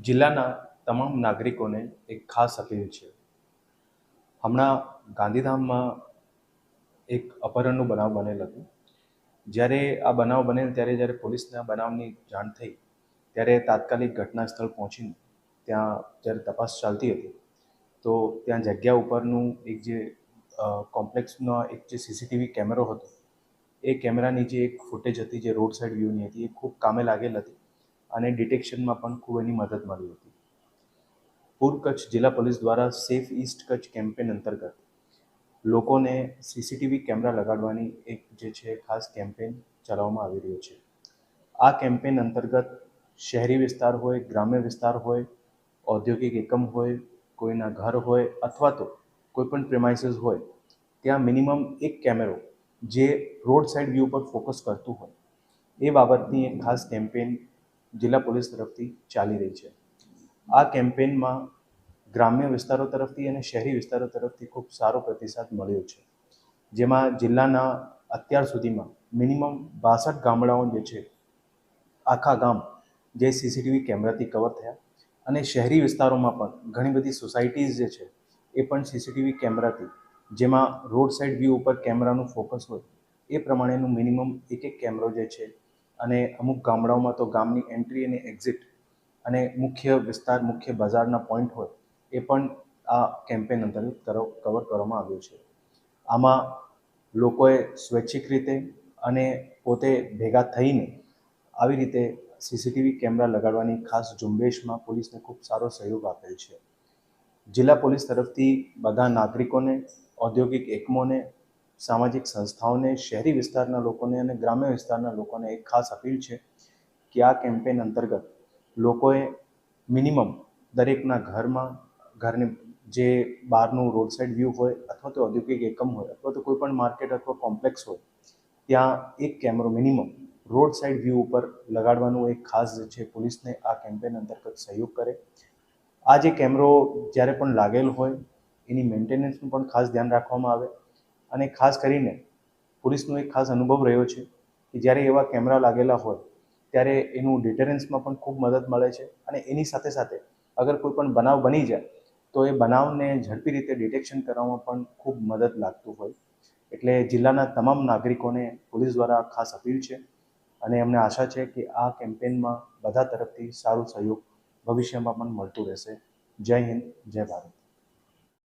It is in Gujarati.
જિલ્લાના તમામ નાગરિકોને એક ખાસ અપીલ છે. હમણાં ગાંધીધામમાં એક અપહરણનું બનાવ બનેલ હતું. જ્યારે આ બનાવ બનેલ ત્યારે જ્યારે પોલીસને આ બનાવની જાણ થઈ ત્યારે તાત્કાલિક ઘટના સ્થળ પહોંચીને ત્યાં જ્યારે તપાસ ચાલતી હતી તો ત્યાં જગ્યા ઉપરનું એક જે કોમ્પ્લેક્સનો એક જે સીસીટીવી કેમેરો હતો એ કેમેરાની જે એક ફૂટેજ હતી જે રોડ સાઇડ વ્યૂની હતી એ ખૂબ કામે લાગેલ હતી અને ડિટેક્શનમાં પણ ખૂબ એની મદદ મળી હતી. પૂર્વ કચ્છ જિલ્લા પોલીસ દ્વારા સેફ ઈસ્ટ કચ્છ કેમ્પેન અંતર્ગત લોકોને સીસીટીવી કેમેરા લગાડવાની એક જે છે ખાસ કેમ્પેન ચલાવવામાં આવી રહ્યો છે. આ કેમ્પેન અંતર્ગત શહેરી વિસ્તાર હોય, ગ્રામ્ય વિસ્તાર હોય, ઔદ્યોગિક એકમ હોય, કોઈના ઘર હોય અથવા તો કોઈ પણ પ્રેમાઇસીસ હોય ત્યાં મિનિમમ એક કેમેરો જે રોડ સાઇડ વ્યૂ પર ફોકસ કરતું હોય એ બાબતની એક ખાસ કેમ્પેન જિલ્લા પોલીસ તરફથી ચાલી રહી છે. આ કેમ્પેનમાં ગ્રામ્ય વિસ્તારો તરફથી અને શહેરી વિસ્તારો તરફથી ખૂબ સારો પ્રતિસાદ મળ્યો છે. જેમાં જિલ્લાના અત્યાર સુધીમાં મિનિમમ 62 ગામડાઓ જે છે આખા ગામ જે સીસીટીવી કેમેરાથી કવર થયા અને શહેરી વિસ્તારોમાં પણ ઘણી બધી સોસાયટીઝ જે છે એ પણ સીસીટીવી કેમેરાથી, જેમાં રોડ સાઇડ વ્યૂ ઉપર કેમેરાનું ફોકસ હોય એ પ્રમાણેનું મિનિમમ એક કેમેરો જે છે અને અમુક ગામડાઓમાં તો ગામની એન્ટ્રી અને એક્ઝિટ અને મુખ્ય વિસ્તાર, મુખ્ય બજારના પોઈન્ટ હોય એ પણ આ કેમ્પેન અંતર્ગત કવર કરવામાં આવ્યું છે. આમાં લોકોએ સ્વૈચ્છિક રીતે અને પોતે ભેગા થઈને આવી રીતે સીસીટીવી કેમેરા લગાડવાની ખાસ ઝુંબેશમાં પોલીસને ખૂબ સારો સહયોગ આપેલ છે. જિલ્લા પોલીસ તરફથી બધા નાગરિકોને, ઔદ્યોગિક એકમોને, સામાજિક સંસ્થાઓને, શહેરી વિસ્તારના લોકોને અને ગ્રામ્ય વિસ્તારના લોકોને એક ખાસ અપીલ છે કે આ કેમ્પેન અંતર્ગત લોકોએ મિનિમમ દરેકના ઘરની જે બહારનું રોડ સાઇડ વ્યૂ હોય અથવા તો ઔદ્યોગિક એકમ હોય અથવા તો કોઈ પણ માર્કેટ અથવા કોમ્પ્લેક્સ હોય ત્યાં એક કેમેરો મિનિમમ રોડ સાઇડ વ્યૂ ઉપર લગાડવાનું એક ખાસ જે છે પોલીસને આ કેમ્પેન અંતર્ગત સહયોગ કરે. આ જે કેમેરો જ્યારે પણ લાગેલ હોય એની મેન્ટેનન્સનું પણ ખાસ ધ્યાન રાખવામાં આવે અને ખાસ કરીને પોલીસનો એક ખાસ અનુભવ રહ્યો છે કે જ્યારે એવા કેમેરા લાગેલા હોય ત્યારે એનું ડિટેરન્સમાં પણ ખૂબ મદદ મળે છે અને એની સાથે સાથે અગર કોઈ પણ બનાવ બની જાય તો એ બનાવને ઝડપી રીતે ડિટેક્શન કરવામાં પણ ખૂબ મદદ લાગતું હોય. એટલે જિલ્લાના તમામ નાગરિકોને પોલીસ દ્વારા ખાસ અપીલ છે અને અમને આશા છે કે આ કેમ્પેનમાં બધા તરફથી સારો સહયોગ ભવિષ્યમાં પણ મળતું રહેશે. જય હિન્દ, જય ભારત.